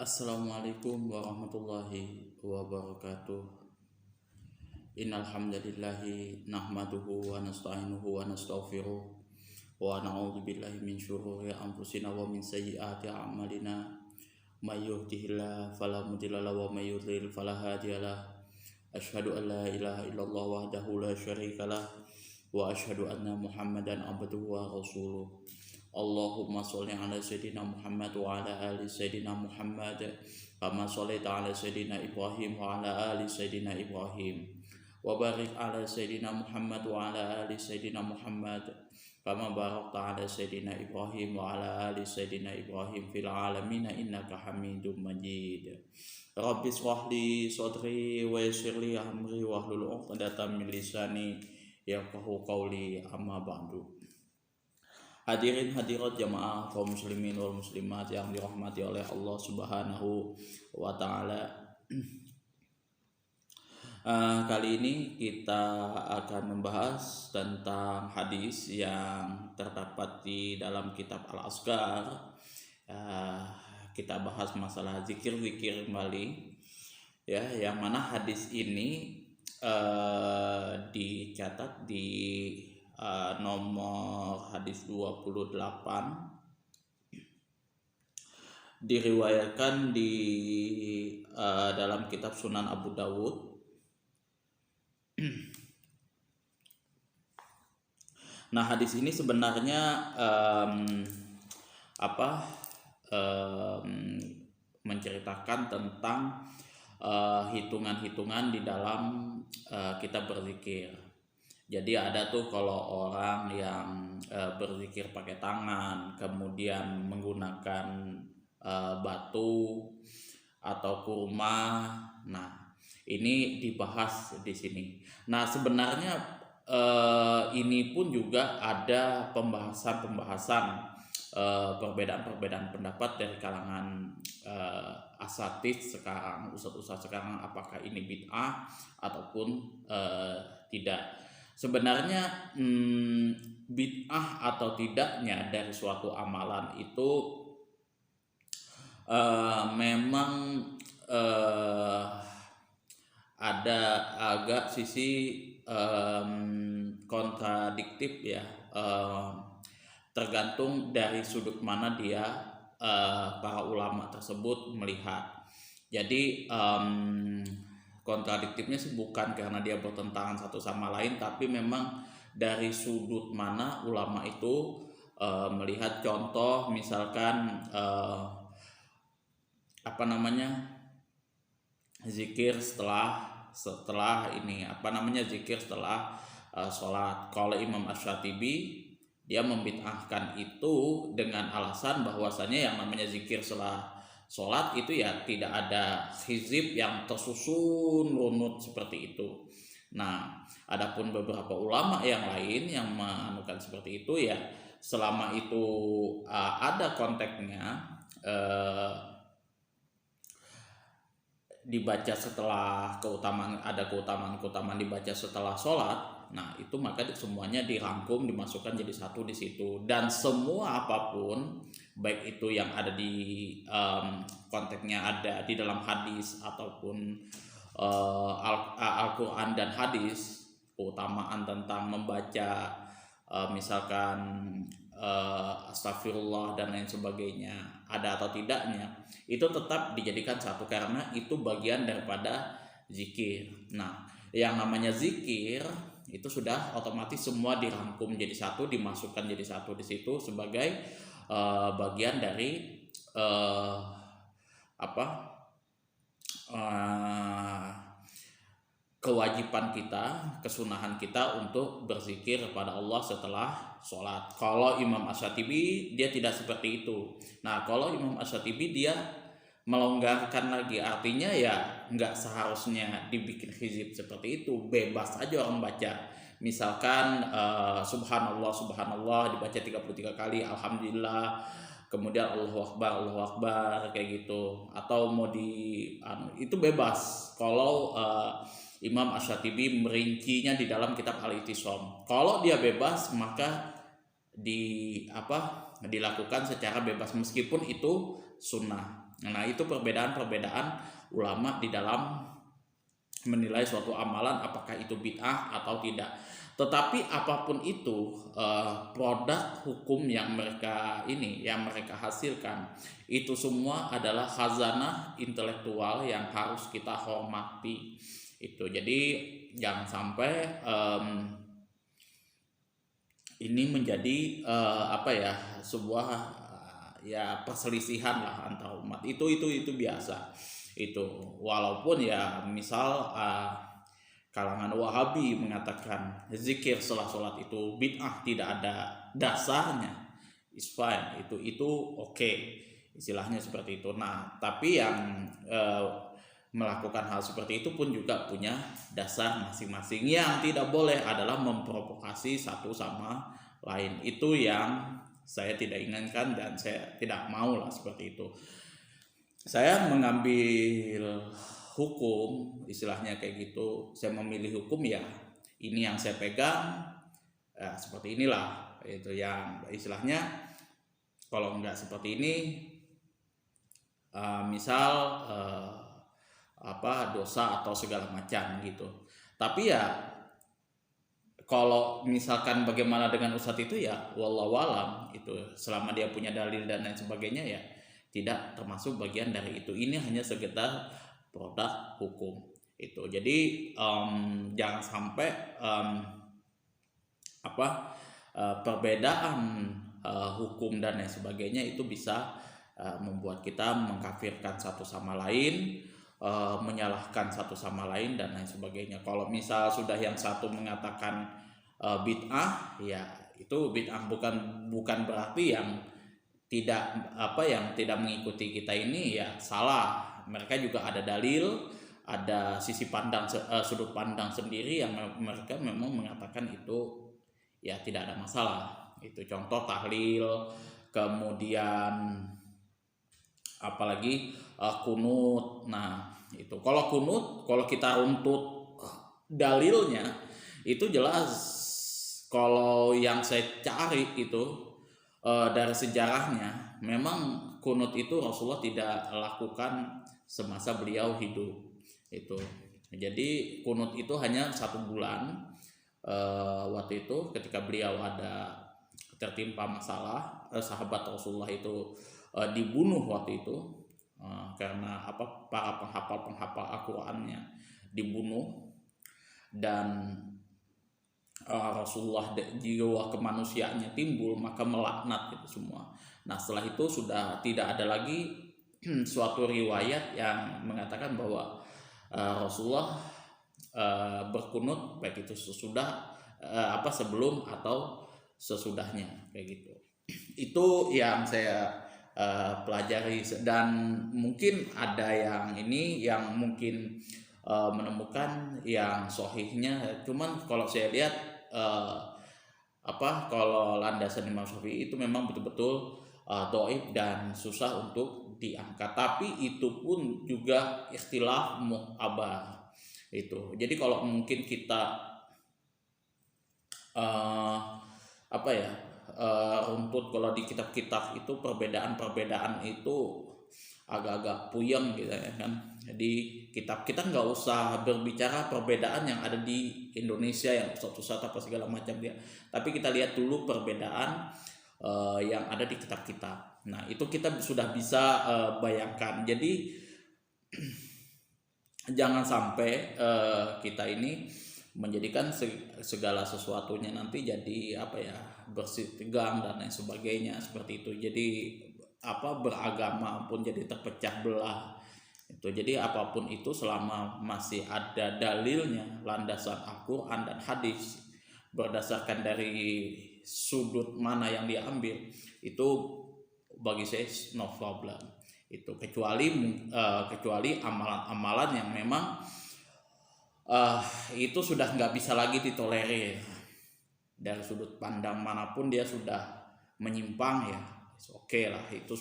Assalamualaikum warahmatullahi wabarakatuh. Innal hamdalillahi nahmaduhu wa nasta'inuhu wa nastaghfiruh wa na'udzu billahi min syururi anfusina wa min sayyiati a'malina. May yahdihillahu fala mudilla lahu wa may yudlil fala hadiyalah. Asyhadu an la ilaha illallah wahdahu la syarikalah wa asyhadu anna Muhammadan abduhu wa rasuluh. Allahumma sholli ala sayyidina Muhammad wa ala ali sayyidina Muhammad kama shallaita ala sayyidina Ibrahim wa ala ali sayyidina Ibrahim wa barik ala sayyidina Muhammad wa ala ali sayyidina Muhammad kama barakta ala sayyidina Ibrahim wa ala ali sayyidina Ibrahim fil alamin innaka Hamidum Majid. Rabbi shrah li sadri wa yassir li amri wahlul 'uqdatam min lisani yafqahu qawli, amma ba'du. Hadirin hadirat jamaah kaum muslimin wal muslimat yang dirahmati oleh Allah Subhanahu wa taala. Kali ini kita akan membahas tentang hadis yang terdapat di dalam kitab Al-Azkar. Kita bahas masalah zikir-zikir kembali, ya, yang mana hadis ini dicatat di nomor hadis 28, diriwayatkan di dalam kitab Sunan Abu Dawud. Nah, hadis ini sebenarnya menceritakan tentang hitungan-hitungan di dalam kita berzikir. Jadi ada tuh kalau orang yang berzikir pakai tangan, kemudian menggunakan batu atau kurma. Nah, ini dibahas di sini. Nah, sebenarnya ini pun juga ada pembahasan perbedaan pendapat dari kalangan asatidz sekarang, ustadz sekarang, apakah ini bid'ah ataupun tidak. Sebenarnya bid'ah atau tidaknya dari suatu amalan itu memang ada agak sisi kontradiktif, ya, tergantung dari sudut mana dia para ulama tersebut melihat. Jadi kontradiktifnya sih bukan karena dia bertentangan satu sama lain, tapi memang dari sudut mana ulama itu melihat. Contoh misalkan zikir setelah ini zikir setelah sholat. Kalau Imam Asy-Syatibi dia membid'ahkan itu dengan alasan bahwasanya yang namanya zikir setelah sholat itu ya tidak ada hizib yang tersusun runut seperti itu. Nah, adapun beberapa ulama yang lain yang menganukan seperti itu, ya, selama itu ada konteksnya, dibaca setelah keutamaan dibaca setelah sholat. Nah, itu maka semuanya dirangkum, dimasukkan jadi satu di situ. Dan semua apapun, baik itu yang ada di konteksnya ada di dalam hadis ataupun Al-Quran dan hadis, keutamaan tentang membaca misalkan astagfirullah dan lain sebagainya, ada atau tidaknya, itu tetap dijadikan satu karena itu bagian daripada zikir. Nah, yang namanya zikir itu sudah otomatis semua dirangkum jadi satu, dimasukkan jadi satu di situ sebagai bagian dari kewajiban kita, kesunahan kita untuk berzikir kepada Allah setelah sholat. Kalau Imam Asy-Syatibi dia tidak seperti itu. Nah, kalau Imam Asy-Syatibi dia melonggarkan lagi, artinya ya nggak seharusnya dibikin hizib seperti itu, bebas aja orang baca. Misalkan subhanallah dibaca 33 kali, alhamdulillah, kemudian Allahu Akbar kayak gitu, atau mau itu bebas. Kalau Imam Asy-Syatibi merincinya di dalam kitab Al-I'tisam. Kalau dia bebas, maka dilakukan secara bebas meskipun itu sunnah. Nah, itu perbedaan-perbedaan ulama di dalam menilai suatu amalan apakah itu bid'ah atau tidak. Tetapi apapun itu produk hukum yang mereka hasilkan itu semua adalah khazanah intelektual yang harus kita hormati. Itu jadi jangan sampai ini menjadi sebuah ya perselisihan lah antar umat. Itu biasa. Itu walaupun ya misal kalangan Wahabi mengatakan zikir setelah sholat itu bid'ah, tidak ada dasarnya, is fine, itu oke, istilahnya seperti itu. Nah, tapi yang melakukan hal seperti itu pun juga punya dasar masing-masing. Yang tidak boleh adalah memprovokasi satu sama lain. Itu yang saya tidak inginkan dan saya tidak mau lah seperti itu. Saya mengambil hukum, istilahnya kayak gitu. Saya memilih hukum ya ini yang saya pegang, seperti inilah. Itu yang istilahnya kalau nggak seperti ini, misal dosa atau segala macam gitu. Tapi ya kalau misalkan bagaimana dengan ustadz itu ya wallahu alam, itu selama dia punya dalil dan lain sebagainya ya tidak termasuk bagian dari itu. Ini hanya sekedar produk hukum itu. Jadi jangan sampai perbedaan hukum dan lain sebagainya itu bisa membuat kita mengkafirkan satu sama lain, menyalahkan satu sama lain dan lain sebagainya. Kalau misal sudah yang satu mengatakan bid'ah, ya itu bid'ah, bukan berarti yang tidak mengikuti kita ini ya salah. Mereka juga ada dalil, ada sisi pandang, sudut pandang sendiri yang mereka memang mengatakan itu ya tidak ada masalah. Itu contoh tahlil, kemudian apalagi kunut. Nah, itu kalau kunut, kalau kita runtut dalilnya itu jelas. Kalau yang saya cari itu dari sejarahnya, memang kunut itu Rasulullah tidak lakukan semasa beliau hidup. Itu jadi kunut itu hanya 1 bulan. Waktu itu ketika beliau ada tertimpa masalah, sahabat Rasulullah itu dibunuh waktu itu karena para penghafal Al-Qur'annya dibunuh, dan Rasulullah jiwa kemanusiaannya timbul, maka melaknat itu semua. Nah, setelah itu sudah tidak ada lagi suatu riwayat yang mengatakan bahwa Rasulullah berkunut baik itu sebelum atau sesudahnya kayak gitu. Itu yang saya pelajari, dan mungkin ada yang mungkin menemukan yang sahihnya. Cuman kalau saya lihat kalau landasan Imam Syafi'i itu memang betul-betul dhaif dan susah untuk diangkat. Tapi itu pun juga ikhtilaf mu'tabar itu. Jadi kalau mungkin kita runtut kalau di kitab-kitab itu perbedaan itu agak-agak puyeng gitu ya kan. Jadi kita nggak usah berbicara perbedaan yang ada di Indonesia yang pusat-pusat apa segala macam ya, tapi kita lihat dulu perbedaan yang ada di kitab-kitab. Nah, itu kita sudah bisa bayangkan. Jadi jangan sampai kita ini menjadikan segala sesuatunya nanti jadi bersih tegang dan lain sebagainya seperti itu. Jadi beragama pun jadi terpecah belah itu. Jadi apapun itu selama masih ada dalilnya, landasan Al-Quran dan hadis, berdasarkan dari sudut mana yang diambil, itu bagi saya no problem itu, kecuali amalan-amalan yang memang itu sudah nggak bisa lagi ditolerir dari sudut pandang manapun dia sudah menyimpang ya. Oke lah, itu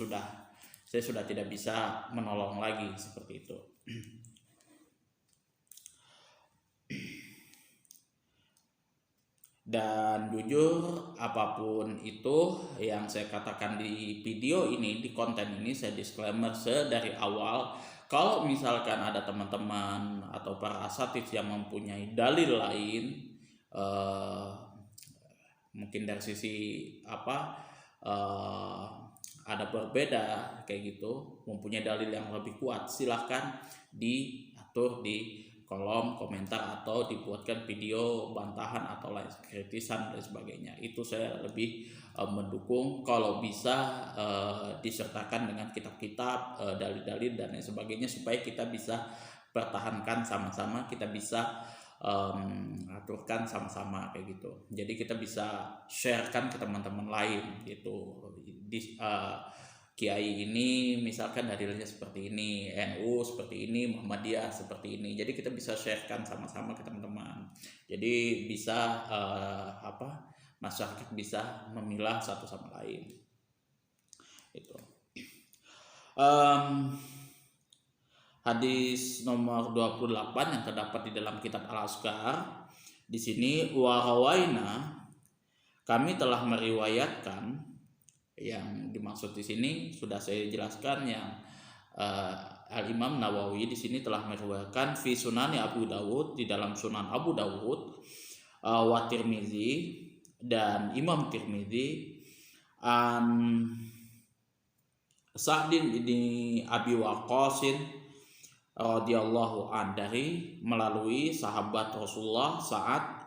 saya sudah tidak bisa menolong lagi seperti itu. Dan jujur apapun itu yang saya katakan di video ini, di konten ini, saya disclaimer dari awal. Kalau misalkan ada teman-teman atau para asatidz yang mempunyai dalil lain, mungkin dari sisi ada berbeda kayak gitu, mempunyai dalil yang lebih kuat, silahkan diatur di kolom komentar atau dibuatkan video bantahan atau lain kritisan dan sebagainya. Itu saya lebih mendukung kalau bisa disertakan dengan kitab-kitab, dalil-dalil dan lain sebagainya, supaya kita bisa pertahankan sama-sama, kita bisa aturkan sama-sama kayak gitu. Jadi kita bisa sharekan ke teman-teman lain gitu. Kiai ini misalkan dalilnya seperti ini, NU seperti ini, Muhammadiyah seperti ini. Jadi kita bisa sharekan sama-sama ke teman-teman. Jadi bisa masyarakat bisa memilah satu sama lain. Itu. Hadis nomor 28 yang terdapat di dalam kitab Al-Azkar. Di sini warawaina, kami telah meriwayatkan. Yang dimaksud di sini sudah saya jelaskan, yang Al-Imam Nawawi di sini telah meriwayatkan fi Sunani Abu Dawud, di dalam Sunan Abu Dawud, wa Tirmizi dan Imam Tirmizi, Sa'din bin Abi Waqqasin radhiyallahu an, dari melalui sahabat Rasulullah Sa'ad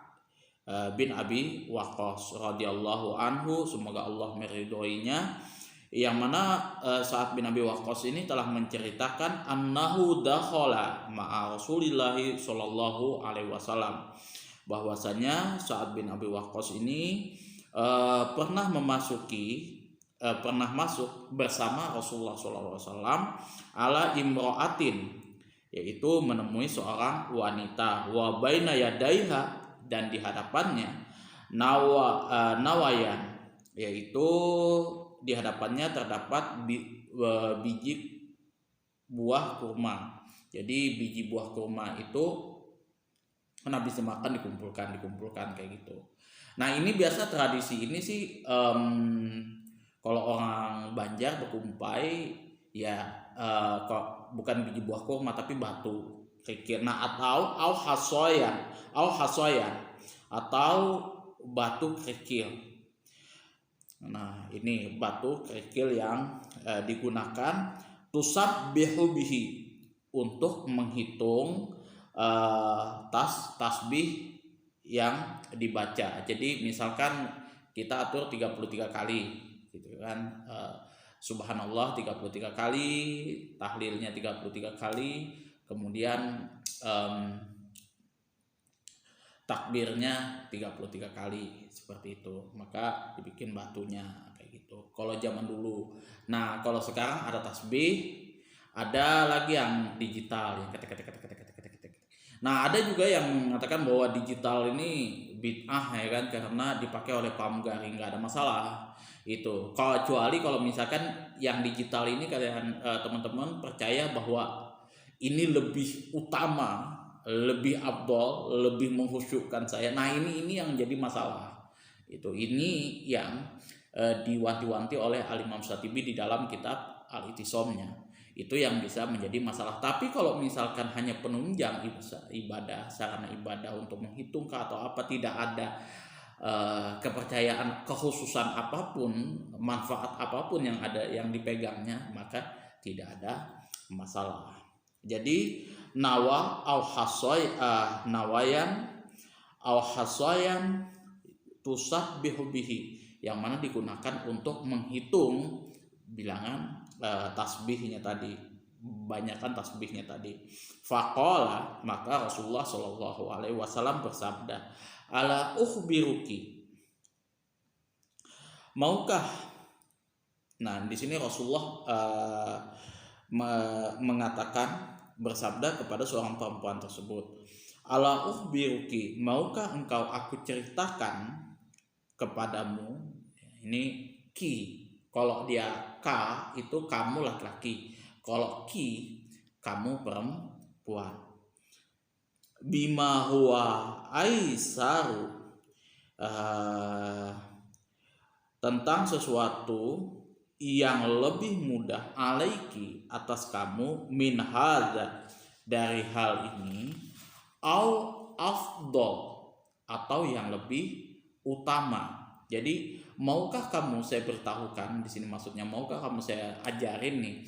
bin Abi Waqqas radhiyallahu anhu, semoga Allah meridhoinya, yang mana Sa'ad bin Abi Waqqas ini telah menceritakan annahu dakhala ma'a Rasulillah sallallahu alaihi wasallam, bahwasanya Sa'ad bin Abi Waqqas ini pernah masuk bersama Rasulullah sallallahu alaihi wasallam ala imra'atin, yaitu menemui seorang wanita, wa baina yadaiha, dan di hadapannya nawayan, yaitu di hadapannya terdapat biji buah kurma. Jadi biji buah kurma itu kan habis dimakan dikumpulkan kayak gitu. Nah ini biasa tradisi ini sih, kalau orang Banjar berkumpai ya kok bukan biji buah kurma tapi batu kerikil. Nah atau hasoyan atau batu kerikil. Nah ini batu kerikil yang digunakan tusabbihu bihi, untuk menghitung tasbih yang dibaca. Jadi misalkan kita atur 33 kali gitu kan, subhanallah 33 kali, tahlilnya 33 kali, kemudian takbirnya 33 kali, seperti itu. Maka dibikin batunya kayak gitu kalau zaman dulu. Nah kalau sekarang ada tasbih, ada lagi yang digital yang ketek. Nah ada juga yang mengatakan bahwa digital ini bid'ah ya kan, karena dipakai oleh pramugari, nggak ada masalah itu. Kecuali kalau misalkan yang digital ini kalian teman-teman percaya bahwa ini lebih utama, lebih afdol, lebih mengkhusyukkan saya. Nah ini yang jadi masalah. Ini yang diwanti-wanti oleh Al-Imam Syatibi di dalam kitab Al-Itisomnya. Itu yang bisa menjadi masalah. Tapi kalau misalkan hanya penunjang ibadah, sarana ibadah untuk menghitung atau apa, tidak ada kepercayaan, kekhususan apapun, manfaat apapun yang ada yang dipegangnya, maka tidak ada masalah. Jadi nawayan au hasayan tusabbihu bihi, yang mana digunakan untuk menghitung bilangan tasbihnya tadi, banyakkan tasbihnya tadi. Faqala, maka Rasulullah Shallallahu alaihi wasallam bersabda, ala ukhbiruki, maukah. Nah di sini Rasulullah mengatakan, bersabda kepada seorang perempuan tersebut, ala ukhbiruki, maukah engkau aku ceritakan kepadamu. Ini ki, kalau dia ka itu kamu laki-laki, kalau ki kamu perempuan. Bima huwa aisaru tentang sesuatu yang lebih mudah alaiki atas kamu min hadza dari hal ini, au afdol atau yang lebih utama. Jadi maukah kamu saya beritahukan di sini, maksudnya maukah kamu saya ajarin nih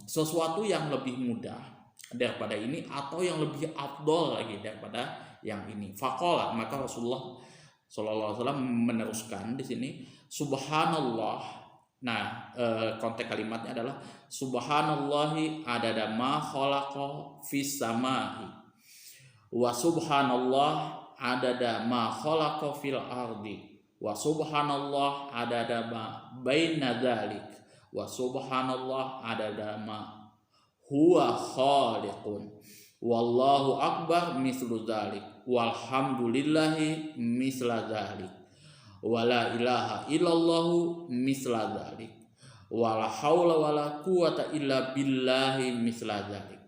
sesuatu yang lebih mudah daripada ini atau yang lebih afdol lagi daripada yang ini. Faqala, maka Rasulullah sallallahu alaihi wasallam meneruskan di sini, subhanallah. Nah, konteks kalimatnya adalah subhanallahi adada ma khalaqa fis samai wa subhanallah adada ma khalaqa fil ardi wa subhanallah adada ma baina dzalik wa subhanallah adada ma huwa khaliqun wallahu akbar mislu dzalik walhamdulillahi misla dzalik wala ilaha illallahu misla dzalik wala haula wala quwata illa billahi misla dzalik.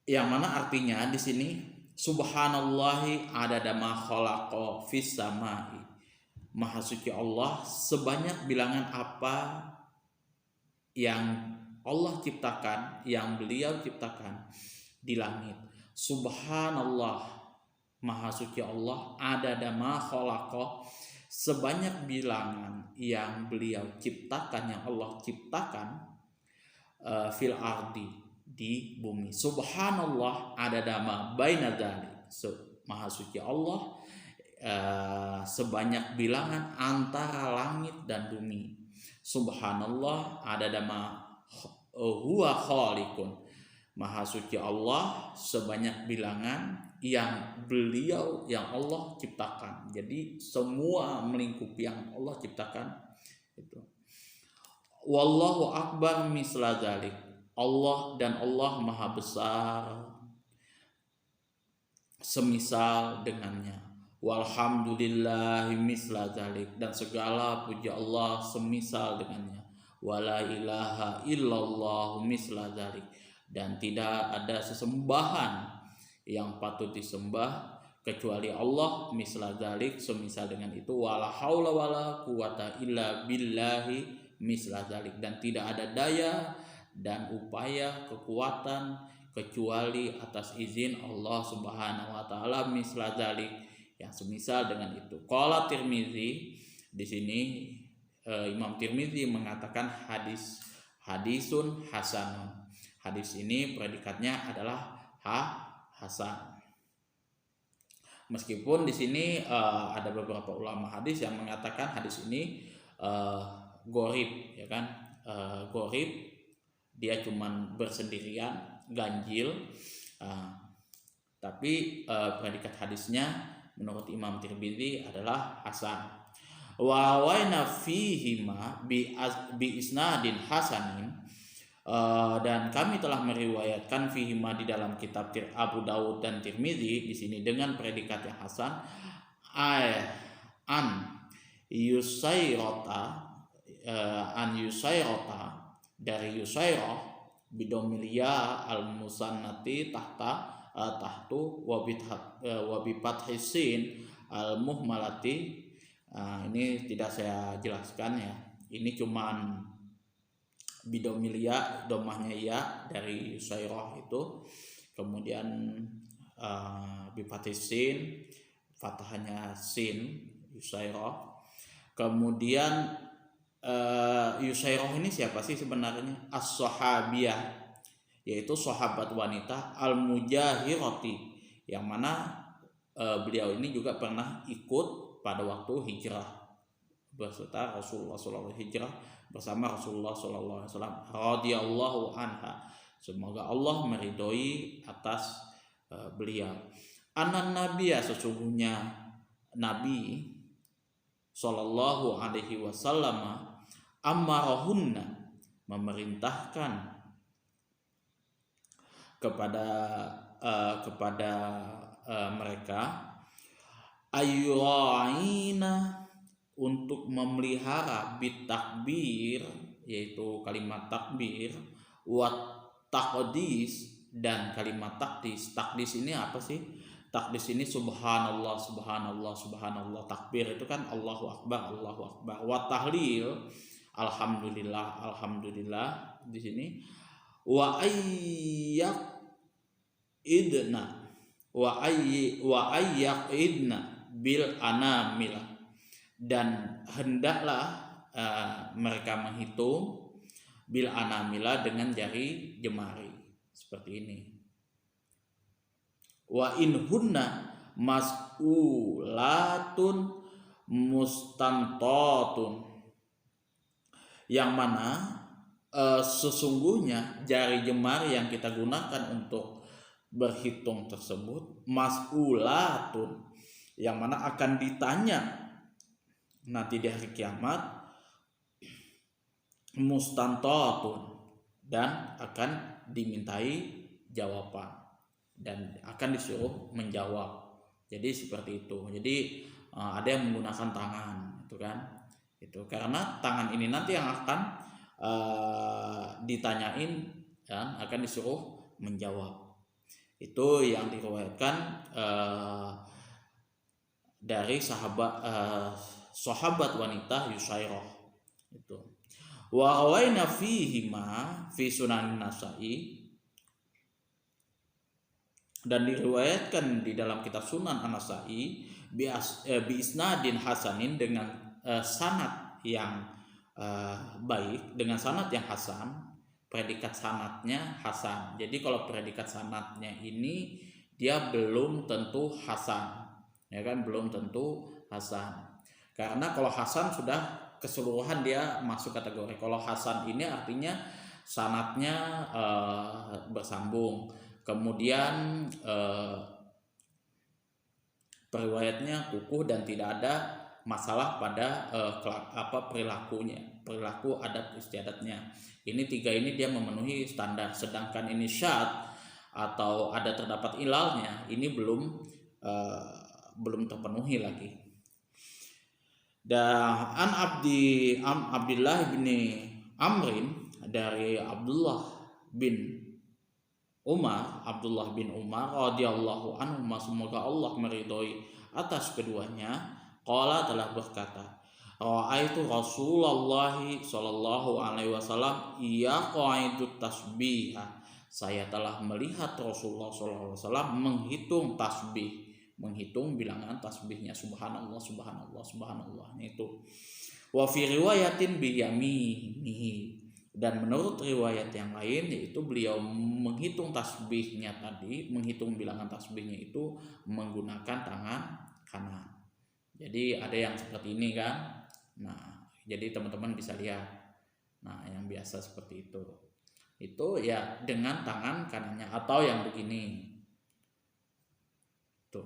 Yang mana artinya di sini subhanallahi adada ma khalaqa fis samai, maha suci Allah sebanyak bilangan apa yang Allah ciptakan, yang beliau ciptakan di langit. Subhanallah, maha suci Allah adada ma khalaqa sebanyak bilangan yang beliau ciptakan, yang Allah ciptakan fil ardi di bumi. Subhanallah adada ma baina dzalik, maha suci Allah sebanyak bilangan antara langit dan bumi. Subhanallah adada ma huwa khaliqun, maha suci Allah sebanyak bilangan yang beliau, yang Allah ciptakan. Jadi semua melingkupi yang Allah ciptakan itu. Wallahu akbar misla dzalik, Allah dan Allah maha besar semisal dengannya. Walhamdulillahi misla dzalik, dan segala puji Allah semisal dengannya. Wala ilaha illallah misla dzalik, dan tidak ada sesembahan yang patut disembah kecuali Allah misla dzalik, semisal dengan itu. Wala haula wala quwata illa billahi misla dzalik, dan tidak ada daya dan upaya kekuatan kecuali atas izin Allah Subhanahu wa taala misla dzalik, yang semisal dengan itu. Qala Tirmizi, di sini Imam Tirmizi mengatakan hadisun hasanun. Hadis ini predikatnya adalah hasan. Meskipun di sini ada beberapa ulama hadis yang mengatakan hadis ini gharib, ya kan? Gharib, dia cuman bersendirian, ganjil. Tapi predikat hadisnya menurut Imam Tirmizi adalah hasan. Wa waina fihima bi isnadin hasanin, dan kami telah meriwayatkan fihima di dalam kitab Abu Dawud dan Tirmizi di sini dengan predikat yang hasan, an Yusairota dari Yusairah bidomilia al musannati tahtu wabipat hisin al muhmalati. Ini tidak saya jelaskan ya, ini cuman bidomilia, domahnya ya dari Yusairah itu, kemudian bifatisin, fathahnya sin, Yusairah. Kemudian Yusairah ini siapa sih sebenarnya? As-sahabiyah, yaitu sahabat wanita al-mujahirati, yang mana beliau ini juga pernah ikut pada waktu hijrah beserta Rasulullah SAW, hijrah bersama Rasulullah SAW radhiyallahu anha, semoga Allah meridhoi atas beliau. Anan Nabiya, sesungguhnya Nabi sallallahu alaihi wasallam amarahunna, memerintahkan kepada mereka ayyu'ina, untuk memelihara bitakbir, yaitu kalimat takbir, wat taqdis, dan kalimat takdis. Takdis ini apa sih? Tak di sini subhanallah, subhanallah, subhanallah. Takbir itu kan Allahu akbar, Allahu akbar. Wa tahlil alhamdulillah, alhamdulillah di sini. Wa ayyak idna wa ayyak idna bil anamil, dan hendaklah mereka menghitung bil anamila dengan jari jemari seperti ini. Wa in hunna mas'ulatun mustantatun, yang mana sesungguhnya jari jemari yang kita gunakan untuk berhitung tersebut mas'ulatun, yang mana akan ditanya nanti di hari kiamat, mustantatun, dan akan dimintai jawaban dan akan disuruh menjawab. Jadi seperti itu. Jadi ada yang menggunakan tangan, itu kan, itu karena tangan ini nanti yang akan ditanyain dan akan disuruh menjawab. Itu yang diriwayatkan dari sahabat wanita Yusairah itu. Wa rawaina fihima fi Sunan Nasa'i, dan diriwayatkan di dalam kitab Sunan An-Nasa'i bi isnadin hasanin, dengan sanad yang baik, dengan sanad yang hasan, predikat sanadnya hasan. Jadi kalau predikat sanadnya ini dia belum tentu hasan, ya kan, belum tentu hasan. Karena kalau hasan sudah keseluruhan dia masuk kategori. Kalau hasan ini artinya sanadnya bersambung, kemudian periwayatnya kukuh dan tidak ada masalah pada perilaku adat istiadatnya. Ini tiga ini dia memenuhi standar. Sedangkan ini syad atau ada terdapat ilalnya, ini belum terpenuhi lagi. Dan Abdullah bin Amrin, dari Abdullah bin Umar radhiyallahu anhu, semoga Allah meridhoi atas keduanya, qala telah berkata, ra'aitu Rasulullah sallallahu alaihi wasallam yaqaitu tasbiha, saya telah melihat Rasulullah sallallahu alaihi wasallam menghitung tasbih, menghitung bilangan tasbihnya, subhanallah, subhanallah, subhanallah, itu. Wa fi riwayatin bi yaminihi, dan menurut riwayat yang lain yaitu beliau menghitung tasbihnya tadi, menghitung bilangan tasbihnya itu menggunakan tangan kanan. Jadi ada yang seperti ini kan. Nah, jadi teman-teman bisa lihat. Nah, yang biasa seperti itu ya dengan tangan kanannya, atau yang begini tuh,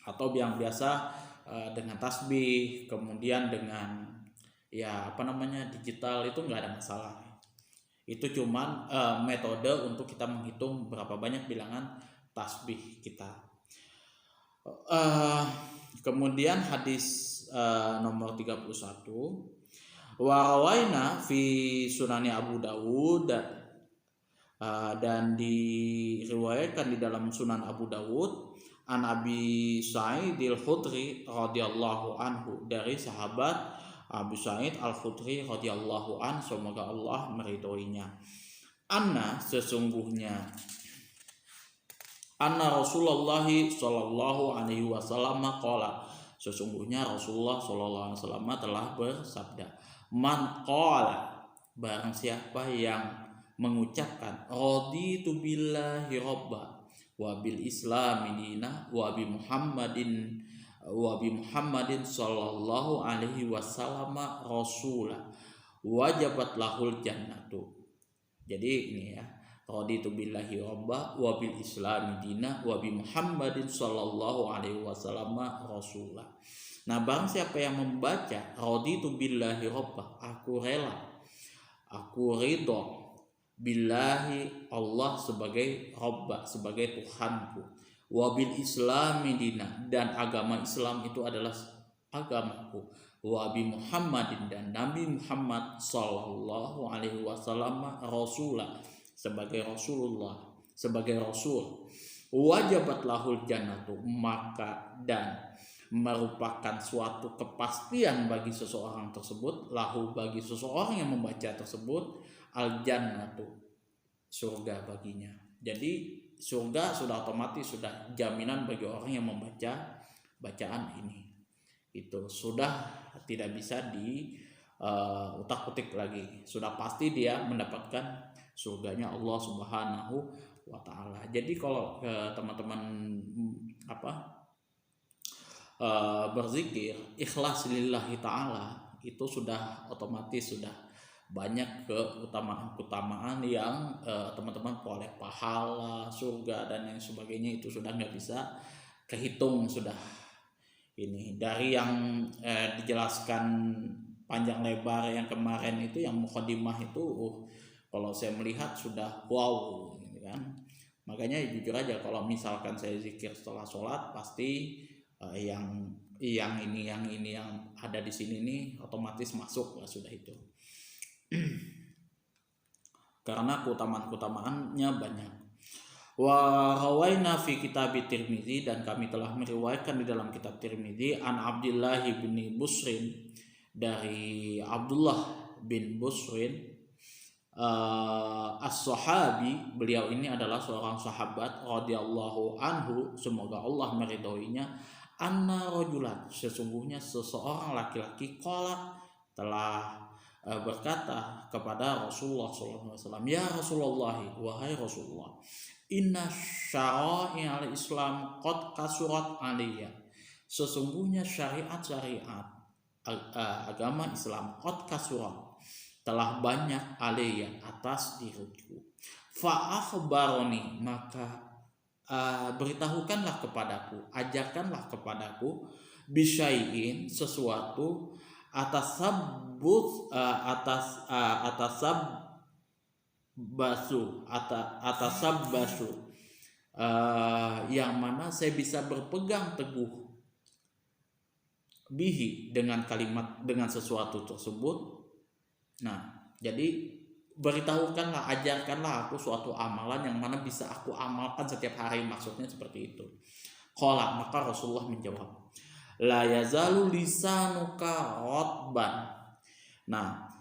atau yang biasa dengan tasbih, kemudian dengan digital, itu nggak ada masalah. Itu cuman metode untuk kita menghitung berapa banyak bilangan tasbih kita. Kemudian hadis nomor 31, wa rawaina fi Sunani Abu Dawud, dan diriwayatkan di dalam Sunan Abu Dawud, an Abi Sa'id al-Khudri radhiyallahu anhu, dari sahabat Abu Sa'id al-Khudri radhiyallahu an, semoga Allah meridhoinya, anna sesungguhnya anna Rasulullah sallallahu alaihi wasallam qala, sesungguhnya Rasulullah sallallahu alaihi wasallam telah bersabda, man qala, barang siapa yang mengucapkan raditu billahi robba wa bil islami dina wa bi Muhammadin sallallahu alaihi wasallam rasulah wajabat lahul jannatu. Jadi ini ya, raditu billahi robba wa bil islami dina wa bi Muhammadin sallallahu alaihi wasallam rasulah. Nah, barang siapa yang membaca raditu billahi robba, aku rela, aku ridho, billahi Allah sebagai robba, sebagai Tuhanku, wabil islami dina, dan agama Islam itu adalah agamaku, wabi Muhammadin, dan Nabi Muhammad sallallahu alaihi wasallam rasulah, sebagai Rasulullah, sebagai Rasul, wajabat lahul jannatu, maka dan merupakan suatu kepastian bagi seseorang tersebut, lahu bagi seseorang yang membaca tersebut, al jannatu, surga baginya. Jadi surga sudah otomatis, sudah jaminan bagi orang yang membaca bacaan ini. Itu sudah tidak bisa di utak-utik lagi, sudah pasti dia mendapatkan surganya Allah Subhanahu wa Ta'ala. Jadi kalau teman-teman berzikir ikhlas lillahi ta'ala, itu sudah otomatis, sudah banyak keutamaan yang teman-teman peroleh pahala, surga dan lain sebagainya. Itu sudah nggak bisa kehitung. Sudah ini dari yang dijelaskan panjang lebar yang kemarin itu, yang mukhodimah itu, kalau saya melihat sudah wow gitu kan. Makanya jujur aja, kalau misalkan saya zikir setelah sholat, pasti yang ini yang ada di sini nih otomatis masuk lah, sudah itu. Karena keutamaannya banyak. Wa rawaina fi kitab Tirmizi, dan kami telah meriwayatkan di dalam kitab Tirmizi, an Abdullah bin Busrin, dari Abdullah bin Busrin as-sahabi, beliau ini adalah seorang sahabat radhiyallahu anhu, semoga Allah meridhoinya, anna rajulan, sesungguhnya seseorang laki-laki, qala, telah berkata kepada Rasulullah SAW, ya Rasulullah, wahai Rasulullah, inna syara'i'al Islam qad kasurat aliyya, sesungguhnya syariat-syariat agama Islam qad kasurat, telah banyak aliyya, atas diriku. Fa akhbaroni, maka beritahukanlah kepadaku, ajarkanlah kepadaku, bisyai'in, sesuatu, atas sabbasu, yang mana saya bisa berpegang teguh, bihi, dengan kalimat, dengan sesuatu tersebut. Nah, jadi beritahukanlah, ajarkanlah aku suatu amalan yang mana bisa aku amalkan setiap hari, maksudnya seperti itu. Qala, maka Rasulullah menjawab, la yazalu lisanuka rotban. Nah,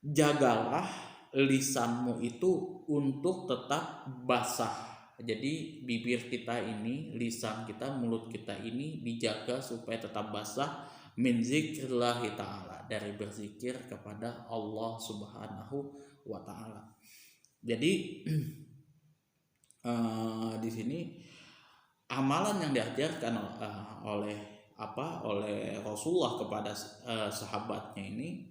jagalah lisanmu itu untuk tetap basah. Jadi bibir kita ini, lisan kita, mulut kita ini dijaga supaya tetap basah, min zikrillahi ta'ala, dari berzikir kepada Allah Subhanahu wa Ta'ala. Jadi di sini amalan yang diajarkan oleh Rasulullah kepada sahabatnya ini,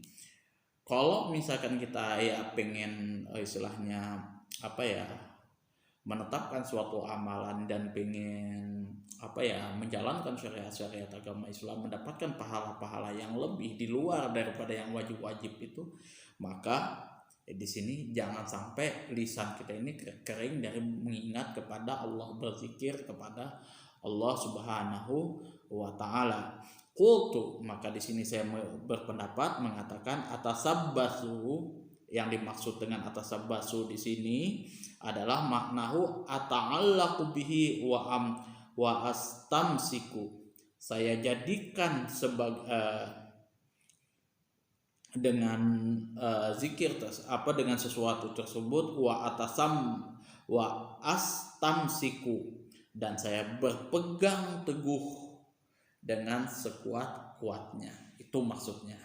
kalau misalkan kita pengen istilahnya menetapkan suatu amalan dan pengen menjalankan syariat-syariat agama Islam, mendapatkan pahala-pahala yang lebih di luar daripada yang wajib-wajib itu, maka di sini jangan sampai lisan kita ini kering dari mengingat kepada Allah, berzikir kepada Allah Subhanahu wa Ta'ala. Qultu, maka di sini saya berpendapat mengatakan, atasabbasu, yang dimaksud dengan atasabbasu di sini adalah maknahu ata'allaqu bihi wa astamsiku, saya jadikan sebagai dengan zikir dengan sesuatu tersebut, wa astamsiku, dan saya berpegang teguh dengan sekuat-kuatnya. Itu maksudnya.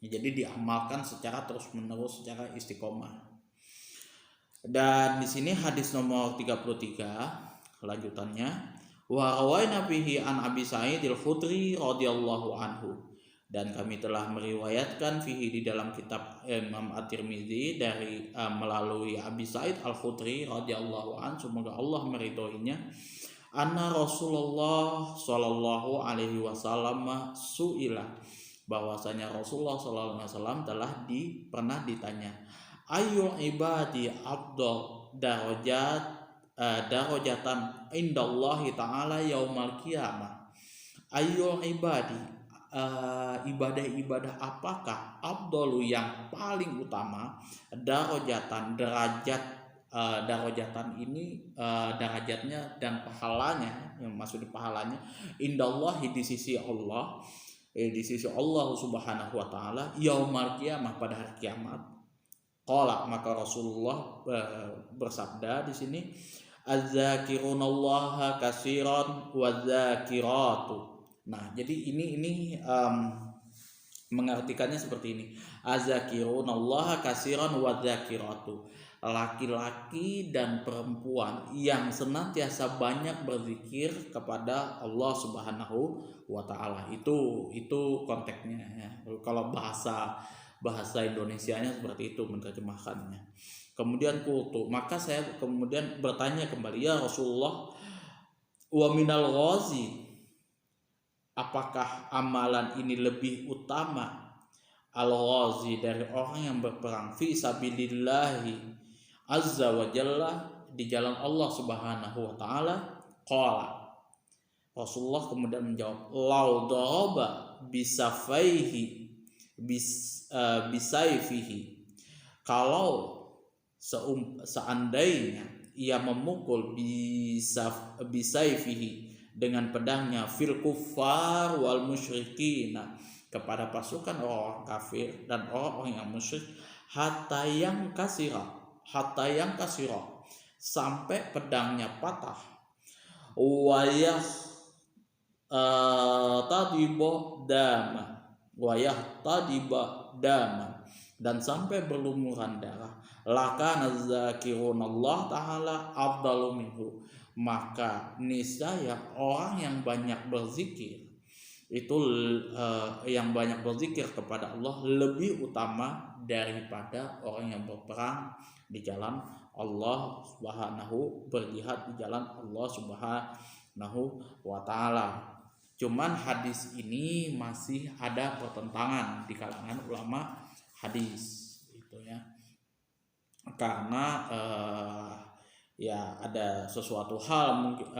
Jadi diamalkan secara terus-menerus, secara istiqomah. Dan di sini hadis nomor 33 kelanjutannya, wa rawaina fihi an Abi Sa'id al-Khudri radhiyallahu anhu, dan kami telah meriwayatkan fihi di dalam kitab Imam At-Tirmizi dari melalui Abi Sa'id al-Khudri radhiyallahu anhu, semoga Allah meridhoinya, anna Rasulullah sallallahu alaihi wasallam su'ila, bahwasanya Rasulullah sallallahu alaihi wasallam pernah ditanya, ayyul ibadi afdal darajatan indallahi ta'ala yaumal qiyamah. Ayyul ibadi, ibadah-ibadah apakah afdalu, yang paling utama, darajatan, derajat darajatan ini derajatnya dan pahalanya, yang maksud pahalanya indallahi di sisi Allah, di sisi Allah Subhanahu wa taala yaumul qiyamah, pada hari kiamat. Qala, maka Rasulullah bersabda di sini, az-zakirunallaha katsiran wadz-zakiratu. Nah, jadi ini mengartikannya seperti ini. Az-zakirunallaha katsiran wadz-zakiratu. Laki-laki dan perempuan yang senantiasa banyak berzikir kepada Allah Subhanahu wa taala. Itu konteksnya ya. Kalau bahasa Indonesianya seperti itu menerjemahkannya. Kemudian kultu, maka saya kemudian bertanya kembali, ya Rasulullah, wa minal ghazi, apakah amalan ini lebih utama al-ghazi dari orang yang berperang fi sabilillahi azza wa jalla, di jalan Allah Subhanahu wa taala? Qala, Rasulullah kemudian menjawab, lau daraba bisayfihi, kalau seandainya ia memukul bisayfihi dengan pedangnya fil kuffar wal musyrikina, kepada pasukan orang kafir dan orang yang musyrik, hatta yang kasira, sampai pedangnya patah, wayah tadiba dama, dan sampai berlumuran darah, lakana zakirunallah ta'ala afdalu minhu, maka niscaya orang yang banyak berzikir itu yang banyak berzikir kepada Allah lebih utama daripada orang yang berperang di jalan Allah Subhanahu, berjihad di jalan Allah Subhanahu wa taala. Cuman hadis ini masih ada pertentangan di kalangan ulama hadis itu ya. Karena ya ada sesuatu hal mungkin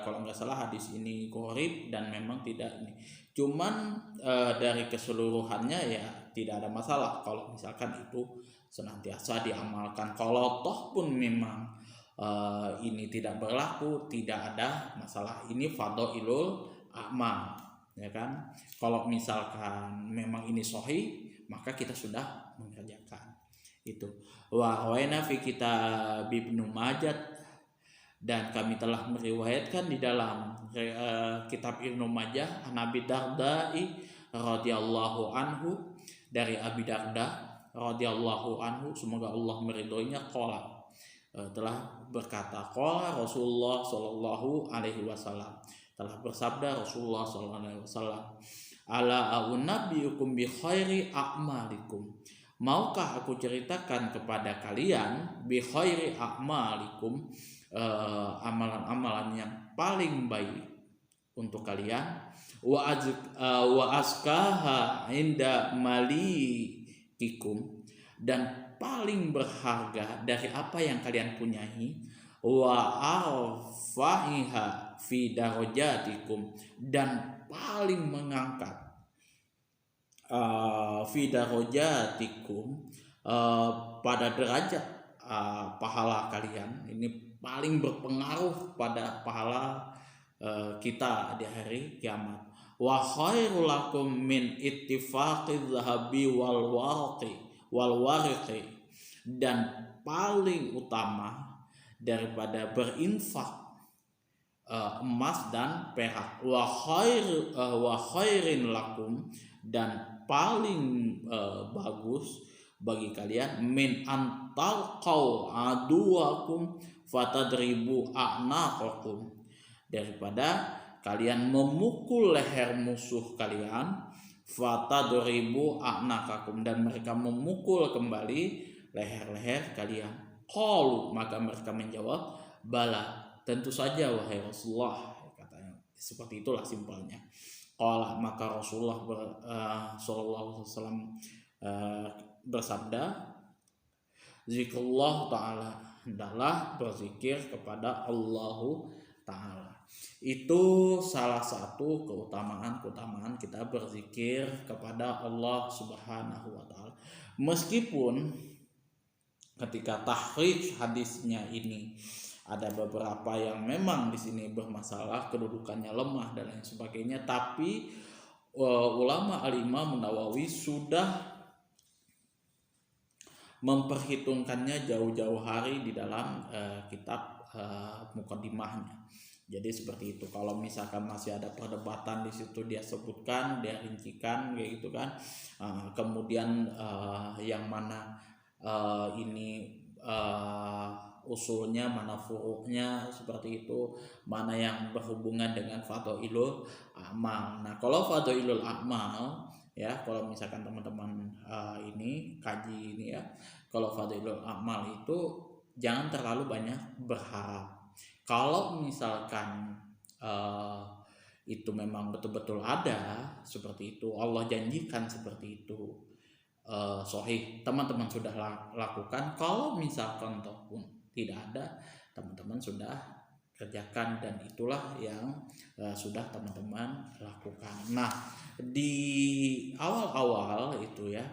kalau nggak salah hadis ini gharib dan memang tidak ini. Cuman dari keseluruhannya ya tidak ada masalah kalau misalkan itu senantiasa diamalkan. Kalau toh pun memang ini tidak berlaku, tidak ada masalah. Ini fadhailul amal, ya kan? Kalau misalkan memang ini sahih, maka kita sudah mengerjakan itu. Wa rawaina fi kitab Ibnu Majah, dan kami telah meriwayatkan di dalam kitab Ibnu Majah an Abi Darda radhiyallahu anhu, dari Abi Darda radhiyallahu anhu, semoga Allah meridhoinya, qala, telah berkata, qala Rasulullah sallallahu alaihi wasallam, telah bersabda Rasulullah sallallahu alaihi wasallam, ala a'unabbiukum bi khairi a'malikum, maukah aku ceritakan kepada kalian bi khairi a'malikum, amalan-amalan yang paling baik untuk kalian, wa askaha inda malikikum, dan paling berharga dari apa yang kalian punyai, wa arfa'iha fi darajatikum, dan paling mengangkat fi darajatikum, pada derajat pahala kalian. Ini paling berpengaruh pada pahala kita di hari kiamat. Wa khairul lakum min ittifaqiz zahabi wal warqi, dan paling utama daripada berinfak emas dan perak. Wa khairin lakum, dan paling bagus bagi kalian min antalqau aduwakum fatadribu a'naqakum, daripada kalian memukul leher musuh kalian, fatadribu a'naqakum, dan mereka memukul kembali leher-leher kalian. Qalu, maka mereka menjawab, bala, tentu saja wahai Rasulullah, katanya. Seperti itulah simpelnya. Qala, maka Rasulullah sallallahu alaihi wasallam bersabda, zikrullah ta'ala, adalah berzikir kepada Allah Ta'ala. Itu salah satu keutamaan kita berzikir kepada Allah Subhanahu wa Ta'ala. Meskipun ketika tahrij hadisnya ini ada beberapa yang memang di sini bermasalah, kedudukannya lemah dan lain sebagainya, tapi ulama Al-Imam Nawawi sudah memperhitungkannya jauh-jauh hari di dalam kitab Muqaddimahnya. Jadi seperti itu. Kalau misalkan masih ada perdebatan di situ, dia sebutkan, dia rincikan kayak gitu kan. Kemudian yang mana ini usulnya, mana furuknya, seperti itu, mana yang berhubungan dengan fadhailul amal. Nah, kalau fadhailul amal ya, kalau misalkan teman-teman ini kaji ini ya, kalau fadhailul amal itu jangan terlalu banyak berharap. Kalau misalkan itu memang betul-betul ada seperti itu, Allah janjikan seperti itu, sahih, teman-teman sudah lakukan. Kalau misalkan ataupun tidak ada, teman-teman sudah kerjakan, dan itulah yang sudah teman-teman lakukan. Nah, di awal-awal itu ya,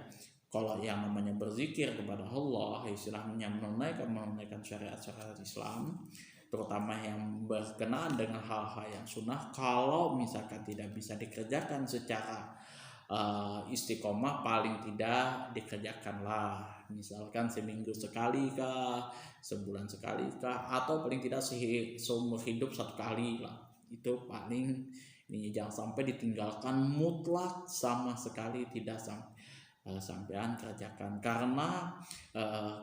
kalau yang namanya berzikir kepada Allah, istilahnya menunaikan syariat-syariat Islam, terutama yang berkenaan dengan hal-hal yang sunnah, kalau misalkan tidak bisa dikerjakan secara istiqomah, paling tidak dikerjakanlah, misalkan seminggu sekali kah, sebulan sekali kah, atau paling tidak seumur hidup 1 kali lah. Itu paling ini, jangan sampai ditinggalkan mutlak, sama sekali tidak sampean kerjakan. Karena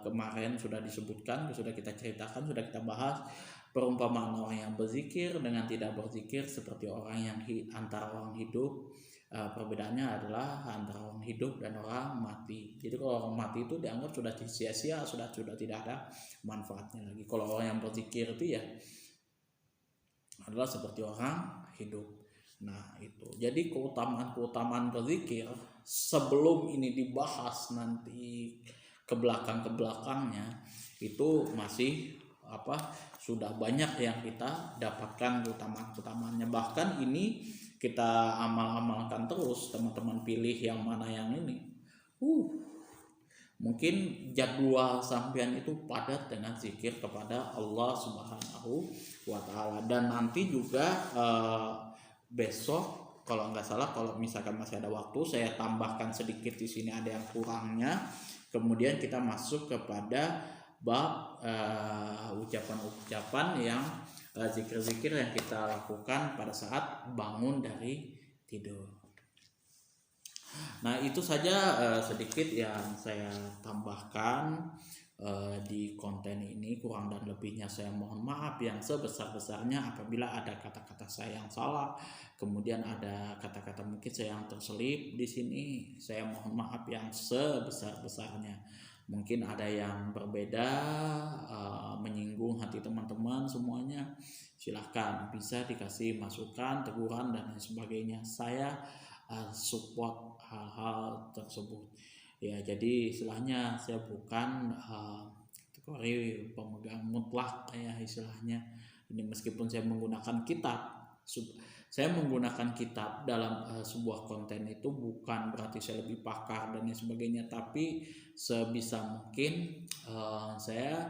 kemarin sudah disebutkan, sudah kita ceritakan, sudah kita bahas, perumpamaan orang yang berzikir dengan tidak berzikir seperti orang yang antara orang hidup. Perbedaannya adalah antara orang hidup dan orang mati. Jadi kalau orang mati itu dianggap sudah sia-sia, sudah tidak ada manfaatnya lagi. Kalau orang yang berzikir itu ya adalah seperti orang hidup. Nah itu, jadi keutamaan berzikir, sebelum ini dibahas nanti ke belakangnya, itu masih sudah banyak yang kita dapatkan keutamaan-keutamaannya. Bahkan ini kita amalkan terus, teman-teman pilih yang mana yang ini. Mungkin jadwal sampean itu padat dengan zikir kepada Allah Subhanahu wa Ta'ala. Dan nanti juga besok kalau nggak salah, kalau misalkan masih ada waktu, saya tambahkan sedikit di sini, ada yang kurangnya. Kemudian kita masuk kepada bab ucapan-ucapan yang zikir-zikir yang kita lakukan pada saat bangun dari tidur. Nah itu saja sedikit yang saya tambahkan di konten ini. Kurang dan lebihnya saya mohon maaf yang sebesar-besarnya apabila ada kata-kata saya yang salah, kemudian ada kata-kata mungkin saya yang terselip di sini. Saya mohon maaf yang sebesar-besarnya. Mungkin ada yang berbeda, menyinggung hati teman-teman semuanya, silahkan bisa dikasih masukan, teguran dan lain sebagainya. Saya support hal-hal tersebut ya. Jadi istilahnya saya bukan kategori pemegang mutlak ya istilahnya ini, meskipun saya menggunakan kitab. Saya menggunakan kitab dalam sebuah konten itu bukan berarti saya lebih pakar dan lain sebagainya, tapi sebisa mungkin saya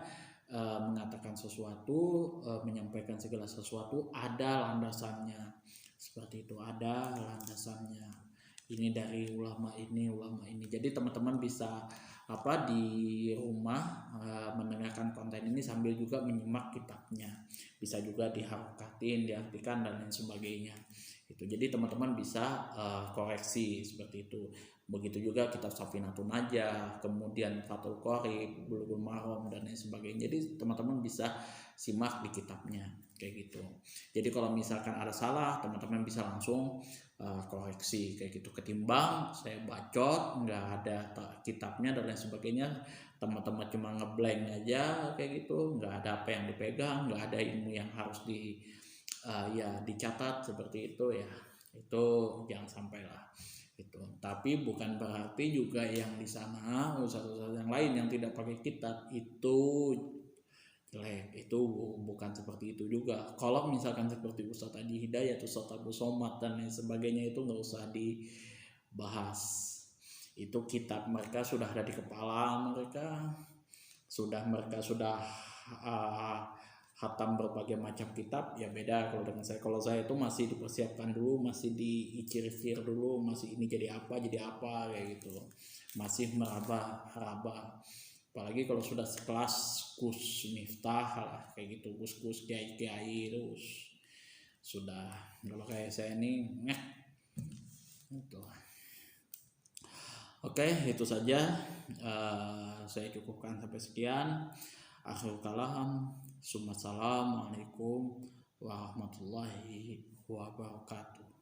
mengatakan sesuatu, menyampaikan segala sesuatu ada landasannya, seperti itu, ada landasannya. Ini dari ulama ini. Jadi teman-teman bisa di rumah mendengarkan konten ini sambil juga menyimak kitabnya, bisa juga diharokatin, diartikan dan lain sebagainya. Itu jadi teman-teman bisa koreksi seperti itu. Begitu juga kitab Safinatun Najah, kemudian Fathul Qorib, Bulughul Maram dan lain sebagainya. Jadi teman-teman bisa simak di kitabnya kayak gitu. Jadi kalau misalkan ada salah, teman-teman bisa langsung koreksi kayak gitu, ketimbang saya bacot nggak ada kitabnya dan lain sebagainya, teman-teman cuma ngeblank aja kayak gitu, nggak ada apa yang dipegang, nggak ada ilmu yang harus dicatat seperti itu ya. Itu jangan sampai lah itu. Tapi bukan berarti juga yang di sana ustaz-ustaz yang lain yang tidak pakai kitab itu jelek, itu bukan seperti itu juga. Kalau misalkan seperti Ustaz Adi Hidayat, Ustaz Abu Somad dan lain sebagainya, itu nggak usah dibahas. Itu kitab mereka sudah ada di kepala mereka, mereka sudah hatam berbagai macam kitab, ya beda kalau dengan saya. Kalau saya itu masih dipersiapkan dulu, masih diicir-icir dulu, masih ini jadi apa kayak gitu, masih meraba-raba. Apalagi kalau sudah sekelas Gus Miftah lah kayak gitu, Gus kiai terus sudah. Kalau kayak saya ini itu. Oke, itu saja. Saya cukupkan sampai sekian. Akhirul kalam. Assalamualaikum warahmatullahi wabarakatuh.